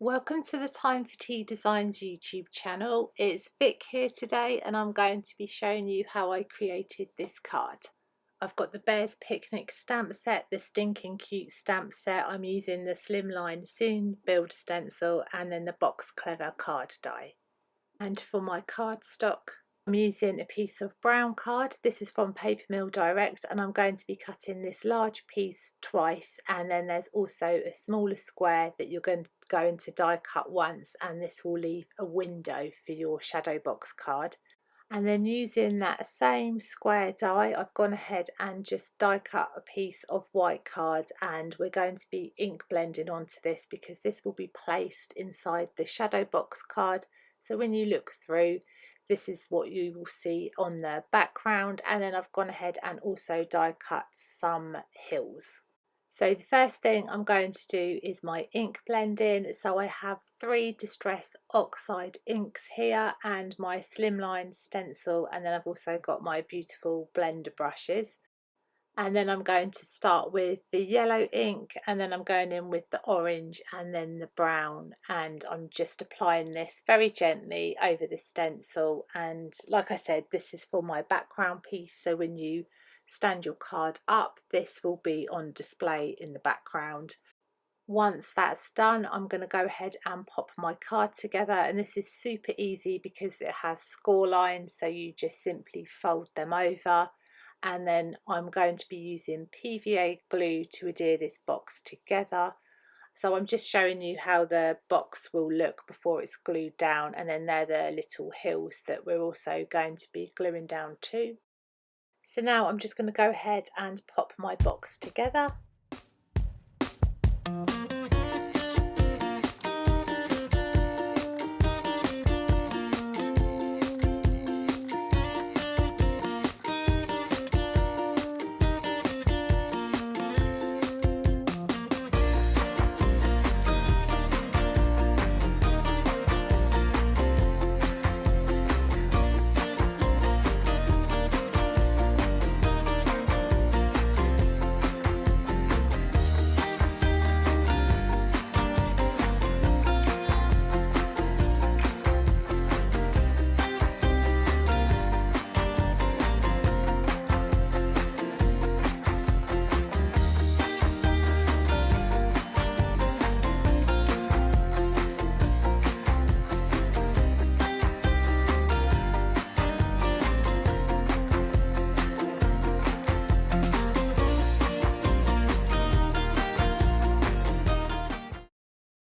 Welcome to the Time for Tea Designs YouTube channel. It's Vic here today and I'm going to be showing you how I created this card. I've got the Bears Picnic stamp set, the Stinkin'Cute stamp set. I'm using the Slimline Soon Build stencil and then the Box Clever card die. And for my cardstock, I'm using a piece of brown card. This is from Paper Mill Direct and I'm going to be cutting this large piece twice, and then there's also a smaller square that you're going to die cut once, and this will leave a window for your shadow box card. And then using that same square die, I've gone ahead and just die cut a piece of white card, and we're going to be ink blending onto this because this will be placed inside the shadow box card. So when you look through, this is what you will see on the background. And then I've gone ahead and also die cut some hills. So the first thing I'm going to do is my ink blending. So I have 3 Distress Oxide inks here and my Slimline stencil, and then I've also got my beautiful blender brushes. And then I'm going to start with the yellow ink, and then I'm going in with the orange and then the brown, and I'm just applying this very gently over the stencil. And like I said, this is for my background piece, so when you stand your card up, this will be on display in the background. Once that's done, I'm going to go ahead and pop my card together, and this is super easy because it has score lines, so you just simply fold them over. And then I'm going to be using PVA glue to adhere this box together. So I'm just showing you how the box will look before it's glued down, and then they're the little hills that we're also going to be gluing down too. So now I'm just going to go ahead and pop my box together.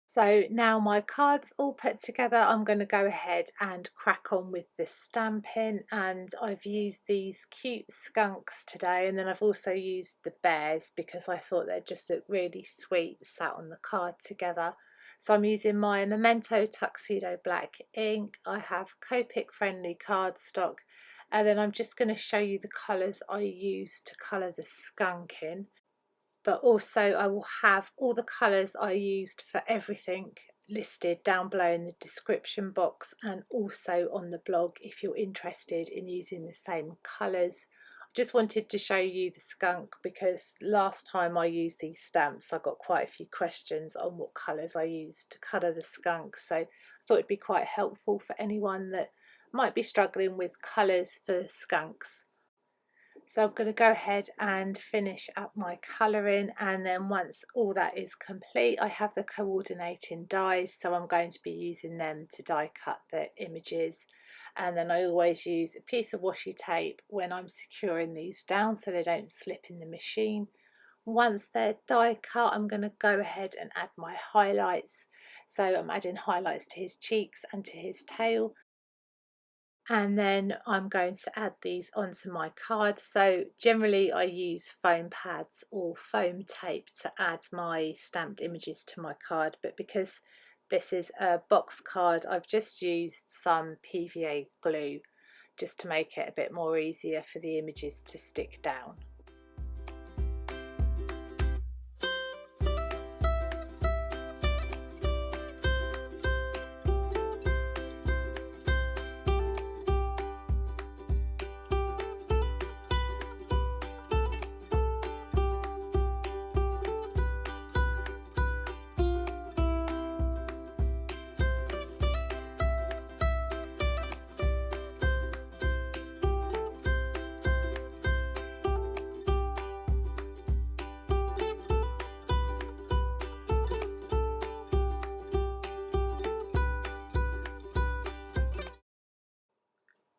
So now my card's all put together, I'm going to go ahead and crack on with the stamping, and I've used these cute skunks today, and then I've also used the bears because I thought they'd just look really sweet sat on the card together. So I'm using my Memento Tuxedo Black ink. I have Copic friendly cardstock, and then I'm just going to show you the colours I used to colour the skunk in. But also I will have all the colours I used for everything listed down below in the description box, and also on the blog if you're interested in using the same colours. I just wanted to show you the skunk because last time I used these stamps I got quite a few questions on what colours I used to colour the skunk, so I thought it'd be quite helpful for anyone that might be struggling with colours for skunks. So I'm going to go ahead and finish up my colouring, and then once all that is complete I have the coordinating dies, so I'm going to be using them to die cut the images. And then I always use a piece of washi tape when I'm securing these down so they don't slip in the machine. Once they're die cut, I'm going to go ahead and add my highlights. So I'm adding highlights to his cheeks and to his tail. And then I'm going to add these onto my card. So generally I use foam pads or foam tape to add my stamped images to my card, but because this is a box card I've just used some PVA glue just to make it a bit more easier for the images to stick down.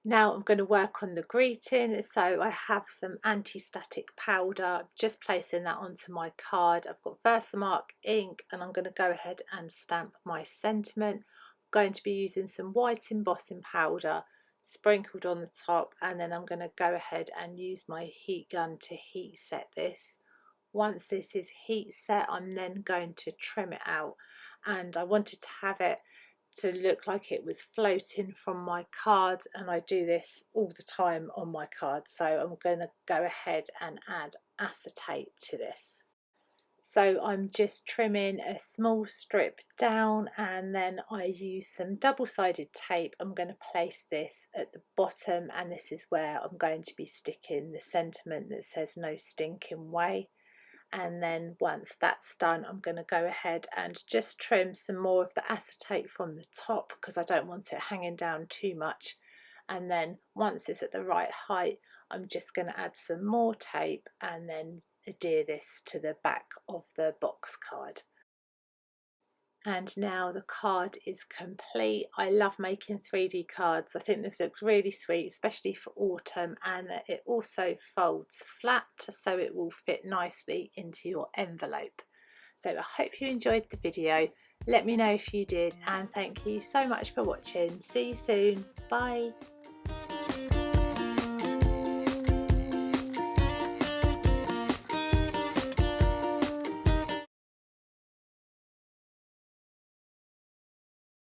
Now I'm going to work on the greeting, so I have some anti-static powder, just placing that onto my card. I've got Versamark ink and I'm going to go ahead and stamp my sentiment. I'm going to be using some white embossing powder sprinkled on the top, and then I'm going to go ahead and use my heat gun to heat set this. Once this is heat set, I'm then going to trim it out, and I wanted to have it to look like it was floating from my card, and I do this all the time on my card, so I'm going to go ahead and add acetate to this. So I'm just trimming a small strip down, and then I use some double-sided tape. I'm going to place this at the bottom, and this is where I'm going to be sticking the sentiment that says "No Stinking Way." And then once that's done, I'm going to go ahead and just trim some more of the acetate from the top, because I don't want it hanging down too much. And then once it's at the right height, I'm just going to add some more tape and then adhere this to the back of the box card. And now the card is complete. I love making 3D cards. I think this looks really sweet, especially for autumn, and it also folds flat so it will fit nicely into your envelope. So I hope you enjoyed the video. Let me know if you did, and thank you so much for watching. See you soon. Bye.